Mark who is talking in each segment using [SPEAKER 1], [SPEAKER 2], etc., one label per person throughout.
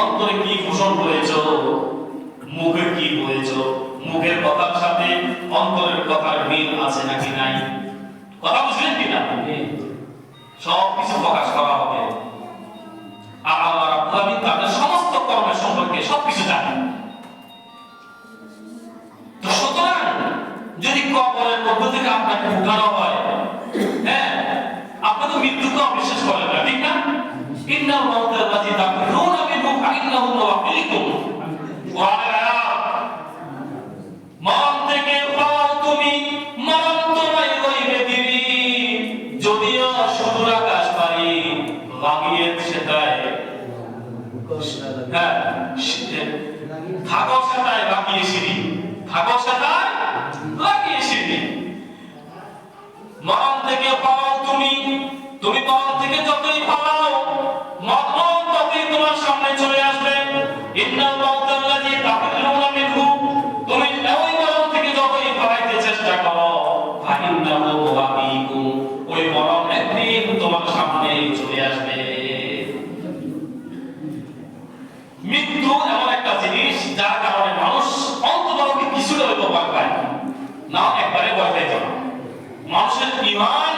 [SPEAKER 1] অন্তরে কি পোষণ করেছো, মুখে কি বলেছো, মুখের কথার সাথে অন্তরের কথার মিল আছে নাকি নাই, কথা বুঝলেন কিনা? সব কিছু প্রকাশ করা হবে। আর আল্লাহ রাব্বুল আলামিন তাদের সমস্ত কর্মের সম্পর্কে সবকিছু জানেন। তো সুতরাং যদি কবরের মধ্য থেকে আপনাকে উঠানো হয়, হ্যাঁ, আপনি তো মৃত্যুকে অবিশ্বাস করেন না, ঠিক না? ইন্নাল মাউতা আল্লাযী তাফিরুনা মিনহু ফাইন্নাহু মুওয়াফিকুম। কোরআনের আয়াত, মরণ থেকে পালাও তুমি, মরণ তোমায় লইবে দিবি, যদিও সুদূর আকাশ পারি লাগিয়ে সেটায়, হ্যাঁ, থাকো সেটায় লাগিয়ে সিঁড়ি, থাকো সেটায় লাগিয়ে সিঁড়ি। মরণ থেকে পালাও তুমি, তুমি মরণ থেকে যতই পালাও মরণ ততই তোমার সামনে চলে আসবে। ইন্নাল মাউতা আল্লাযী তাফিরুনা মিনহু, তুমি ওই মরণ থেকে যতই পালাইতে চেষ্টা করো, ফাইন্নাহু মুওয়াফিকুম, ওই মরণ একদিন তোমার সামনে চলে আসবে। মৃত্যু এমন একটা জিনিস যার কারণে মানুষ অন্ততপক্ষে কিছুটা হয়তো ভয় পায় না, একবারে ভয় পাইত না। মানুষের ঈমান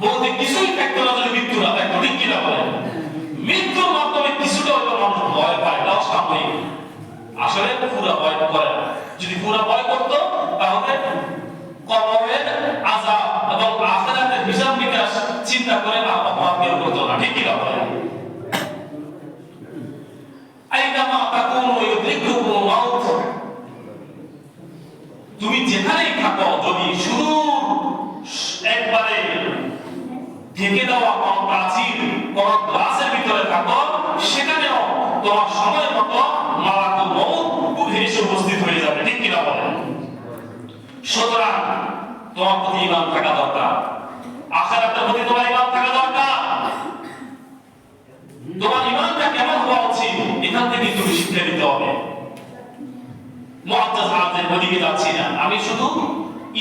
[SPEAKER 1] বলতে কিছুই থাকতো না যদি মৃত্যু না থাকতো, ঠিক কিনা বলেন? মৃত্যুর মাধ্যমে কিছুটা হয়তো মানুষ ভয় পায়, এটাও সাময়িক। আসলে পুরা ভয় করে না। যদি পুরা ভয় করতো তাহলে কবরের আযাব এবং আখিরাতের হিসাব নিকাশ চিন্তা করে আল্লাহ কেউ করতো না, ঠিক কিনা বলেন? আইনামা তাকুনু ইউদরিকুমুল মাউত, তুমি যেখানেই থাকো, যদি শুধু একবারে ঢেকে দেওয়া কোন প্রাচীর, কোন গ্লাসের ভিতরে থাকো, সেখানেও তোমার সময় মতো মালাকুল মউত এসে উপস্থিত হয়ে যাবে, ঠিক কিনা বলেন? সুতরাং তোমার প্রতি ঈমান থাকা দরকার, আখিরাতের প্রতি তোমার ঈমান থাকা দরকার। তোমার ঈমানটা কেমন হওয়া উচিত, এখান থেকে তুমি শিক্ষা দিতে হবে। মুআজ্জাজ আয়াতের ওদিকে যাচ্ছি না, আমি শুধু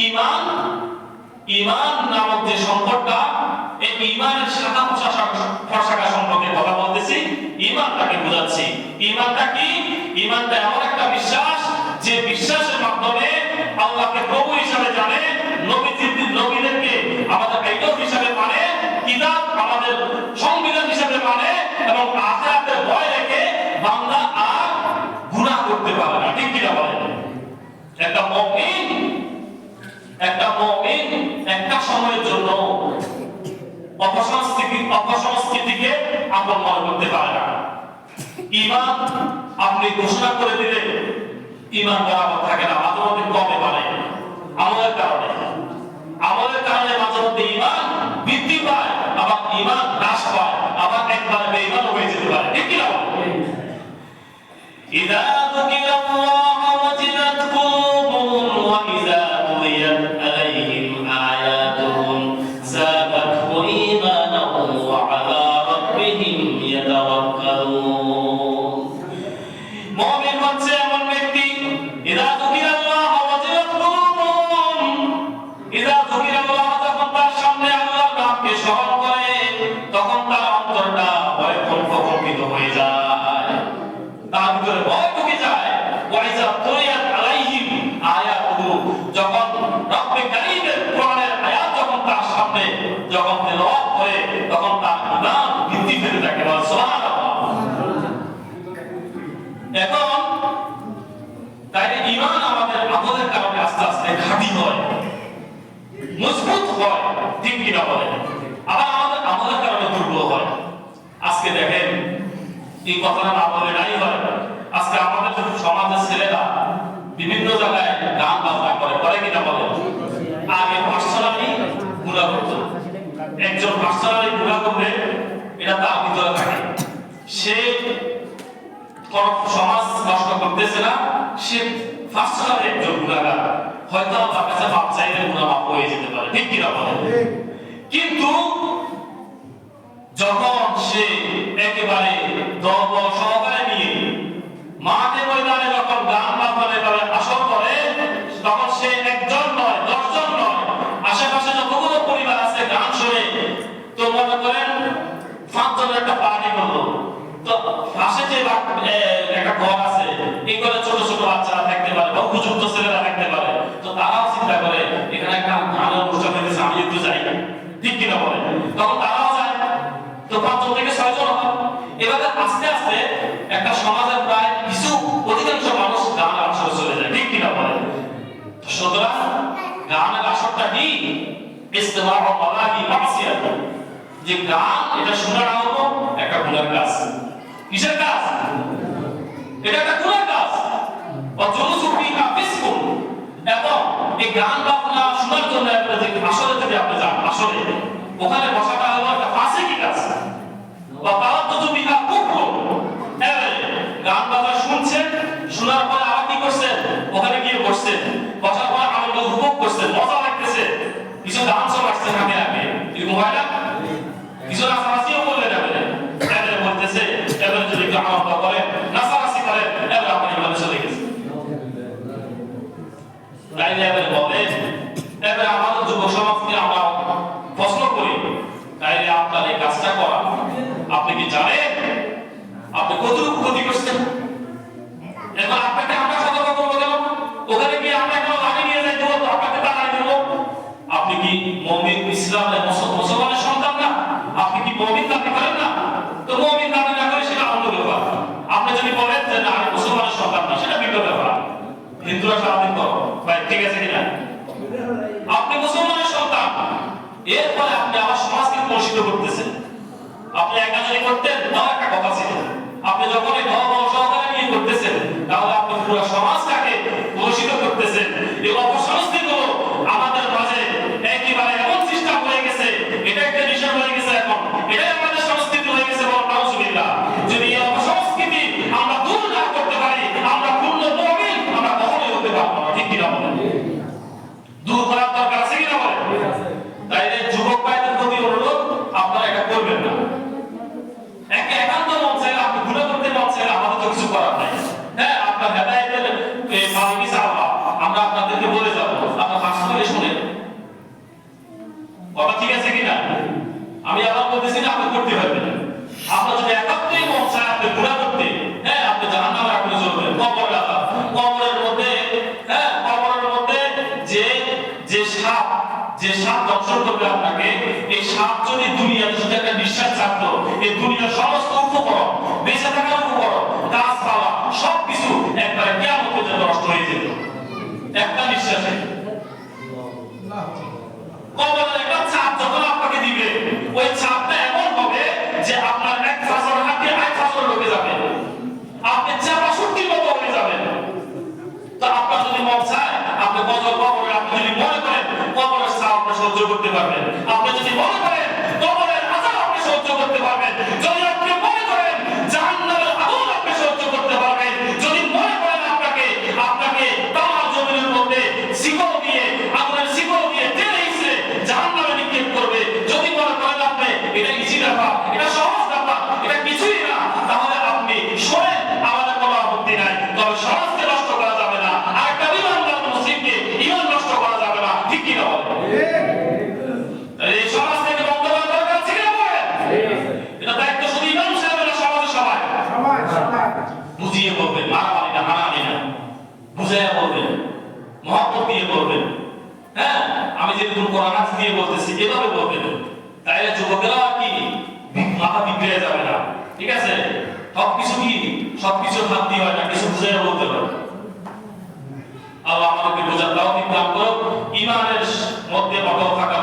[SPEAKER 1] ঈমান নামক যে সম্পদটা, এই ঈমানের শাখা প্রশাখা সম্পর্কে কথা বলতেছি, ঈমানটাকে বোঝাচ্ছি। ঈমানটা কি? ঈমানটা এমন একটা বিশ্বাস, যে বিশ্বাসের মাধ্যমে আল্লাহকে প্রভু হিসাবে জানে, নবীদেরকে আমাদের আইডল হিসাবে মানে, কিতাব আমাদের সংবিধান হিসাবে মানে, এবং আখিরাতের ভয় রেখে বান্দা আর গুনাহ করতে পারে না, ঠিক কিনা বলেন? একটা মুমিন একটা সময়ের জন্য অপসংস্কৃতিকে আপন মনে করতে পারে না। ঈমান আপনি ঘোষণা করে দিলে ঈমান বরাবর থাকে না, মাঝে মধ্যে কমে পারে আমলের কারণে মাঝে মধ্যে ঈমান বৃদ্ধি পায়, আবার ঈমান হ্রাস পায়, আবার একবার বেঈমান হয়ে যেতে পারে, ঠিক কি না? ইযা যুকিরাল্লাহু ওয়াজিলাত কুলুবুহুম ওয়া ইযা তুলিয়াত আলাইহিম আয়াতুহুম যাদাতহুম ঈমানান ওয়া আলা রাব্বিহিম ইয়াতাওয়াক্কালুন। মুমিন হচ্ছে এমন ব্যক্তি, ইযা যুকিরাল্লাহু ওয়াজিলাত কুলুবুহুম, ইযা যুকিরাল্লাহ, যখন তার সামনে আল্লাহর নামকে স্মরণ করে, তখন তার অন্তরটা ভয়ে কম্পিত হয়ে যায়, তার ভিতরে ভয় ঢুকে যায়। ওয়াইজা তুলিয়াত আলাইহিম আয়াতুহু, যখন রব্বে কারীমের কোরআনের আয়াত যখন তার সামনে যখন তেলাওয়াত করে, তখন তার ঈমান সুবহানাল্লাহ। এখন তাই ঈমান আমাদের আমলের কারণে আস্তে আস্তে ঘাঁটি হয়, মজবুত হয়, ঠিক কিনা বলেন? আবার আমাদের আমলের কারণে দুর্বল হয়। আজকে দেখেন এই কথাটা না বলে নাই হয়, আজকে আমাদের সমাজের ছেলেরা বিভিন্ন জায়গায় গান বাজনা করে কিনা বলে? আগে পার্সোনালি গুণা করতো, একজন পার্সোনালি গুণা করলে এটা তার ভিতরে থাকে, সে কোন সমাজ নষ্ট করতেছে না, সে পার্সোনালি একজন গুণাগার, হয়তো তার কাছে মাপ চাইলে গুণা মাপ হয়ে যেতে পারে, ঠিক কিনা বলে? কিন্তু যখন সে একেবারে দল সহকারে নিয়ে মাঠে ময়দানে যখন গান বাজনা করে আসর করে, তখন সে একজন নয়, 10 জন নয়, আশেপাশে যতগুলো পরিবার আছে গান শুনে, তো মনে করেন 5 জনের একটা পার্টি করলো, তো পাশে যে একটা ঘর আছে, এই ঘরে ছোট ছোট বাচ্চারা থাকতে পারে বা উপযুক্ত ছেলেরা থাকতে পারে, তো তারাও চিন্তা করে এখানে একটা গানের অনুষ্ঠান হয়েছে, আমি একটু যাই, ঠিক কিনা বলে? তখন তারাও যায়, তো 5 জন থেকে 6 জন হয়। এভাবে আস্তে আস্তে একটা সমাজের প্রায় কিছু অধিকাংশ মানুষ গানের আসরে চলে যায়, ঠিক কিনা বলে? সুতরাং গানের আসরটা কি? ইস্তেমাউ মালাহি মাসিয়াত, যে গান এটা শোনাটা হলো একটা গুনার কাজ। কিসের কাজ? এটা একটা গুনার কাজ। অজুজু ফিহা ফিসকুন, এবং এই গান বাজনা শোনার জন্য আপনি যে আসরে যদি আপনি যান, আসরে ওখানে বসাটা হলো একটা ফাসিকি কাজ। বা তাওয়াজ্জু বিহা কুফর, গান বাজনা শুনছেন, শোনার পরে আবার কি করছেন? ওখানে গিয়ে বসছেন, বসার পর আনন্দ উপভোগ করছেন, মজা লাগতেছে, কিছু গান সব আসছে নাকি আগে এরকম হয় না? কিছু নাচানাচিও করলে যাবে না, এবারে বলতেছে এবারে যদি একটু আনন্দ করে নাচানাচি করে, এবারে আপনি ইমানে চলে গেছে। তাইলে এবারে বলে, এবারে আমাদের যুব সমাজকে আমরা প্রশ্ন করি, তাইলে আপনার এই কাজটা করা আপনি কি জানেন আপনি কতটুকু ক্ষতি করছেন? এবার আপনাকে আমরা সতর্ক করবো কেন? ওখানে গিয়ে আমরা কেন লাঠি নিয়ে যাই দেবো, আপনাকে তাড়াই দেবো? আপনি কি মুমিন, ইসলামের মুসলমানের সন্তান না? আপনি কি মুমিন দাবি করেন না? তো মুমিন দাবি না করে সেটা অন্য ব্যাপার। আপনি যদি বলেন যে না আমি মুসলমানের সন্তান না, সেটা ভিন্ন ব্যাপার। হিন্দুরা সারাদিন করো ভাই, ঠিক আছে কিনা? আপনি মুসলমানের সন্তান, এরপরে আপনি আবার সমাজকে কলুষিত করতেছেন। আপনি একা যদি করতেন তাও একটা কথা ছিল, আপনি যখন এই ধর্ম সহকারে নিয়ে করতেছেন, তাহলে আপনি পুরো সমাজটাকে কলুষিত করতেছেন। এই অপসংস্কৃতিগুলো আমাদের মাঝে একেবারে এমন চেষ্টা হয়ে গেছে, এটা একটা বিষয় হয়ে গেছে, এখন এটাই আমাদের সংস্কৃতি হয়ে গেছে। নাউজুবিল্লাহ, যদি এই অপসংস্কৃতি আমরা দূর না করতে পারি, আমরা পূর্ণ মুমিন আমরা কখনোই হতে পারবো না, ঠিক কিনা বলেন? দূর করার দরকার আছে কিনা বলেন? তাই যুবক ভাইদের প্রতি অনুরোধ, আপনারা এটা করবেন না। একান্ত মন চাইলে আপনি গুনাহ করতে মন চাইলে আমাদের তো কিছু করার নাই। হ্যাঁ, আপনার হেদায়েতের মালিক আল্লাহ, আমরা আপনাদেরকে বলে যাব, আপনারা পাশ করে শুনেন। কথা ঠিক আছে কিনা? আমি আবার বলতেছি না আপনি করতে পারবেন না। আপনার যদি একান্তই মন চায় আপনি গুনাহ করতে, হ্যাঁ, আপনি জাহান্নামে আপনি জ্বলবেন, কবরের আযাব। কবরের মধ্যে, হ্যাঁ, কবরের মধ্যে যে সাপ দংশন করবে আপনাকে, এই সাপ যদি দুনিয়াতে শুধু একটা নিঃশ্বাস ছাড়তো, এই দুনিয়ার সমস্ত উপকরণ, বেঁচে থাকার উপকরণ, গাছপালা সবকিছু একবারে কিয়ামত পর্যন্ত নষ্ট হয়ে যেত একটা নিঃশ্বাসে। কবরের একটা চাপ যখন আপনাকে দিবে, ওই চাপটা এমন হবে যে আপনার এক ফাসর হাতে এক ফাসর ঢুকে যাবে, আপনি চাপা শক্তির মতো হয়ে যাবেন। তো আপনার যদি মন চায় আপনি বজর কবরে, আপনি যদি মনে করেন কবরের চাপ আপনি সহ্য করতে পারবেন, আপনি যদি মনে করেন কবরের আযাব আপনি সহ্য করতে পারবেন, যদি আপনি মনে করেন জাহান্নামের আগুন আপনি সহ্য করতে পারবেন, যদি মনে করেন আপনাকে তামার জমিনের মধ্যে শিকল দিয়ে, আগুনের শিকল দিয়ে টেনে হিঁচড়ে জাহান্নামে নিক্ষেপ করবে, যদি মনে করেন আপনি এটা ইজি ব্যাপার, এটা সহজ ব্যাপার, এটা কিছুই না, তাহলে আপনি শোনেন, আমাদের কোনো আপত্তি নাই। তবে সমাজকে নষ্ট করা যাবে না, আর একটা ইমানদার মুসলিমকে ইমান নষ্ট করা যাবে না, ঠিক কি না বলেন? এই সমাজ থেকে বন্ধ করা দরকার আছে কিনা বলেন? এটা দায়িত্ব শুধু ইমাম সাহেবের না, সমাজের সবাই বুঝিয়ে বলবেন, মারামারি না, হানাহানি না, বুঝাইয়া বলবেন, মহব্বত দিয়ে বলবেন। হ্যাঁ, আমি যেরকম কোরআন হাদিস দিয়ে বলতেছি এভাবে বলবেন, তাইলে যুবকেরা কি মাথা বিগড়ে যাবে না। ঠিক আছে? সবকিছু কি সবকিছু হাত দিয়ে হয় না, কিছু বুঝে বলতে হয়। আল্লাহ আমাদেরকে বোঝার তৌফিক দান করুন, ঈমানের মধ্যে অটল থাকা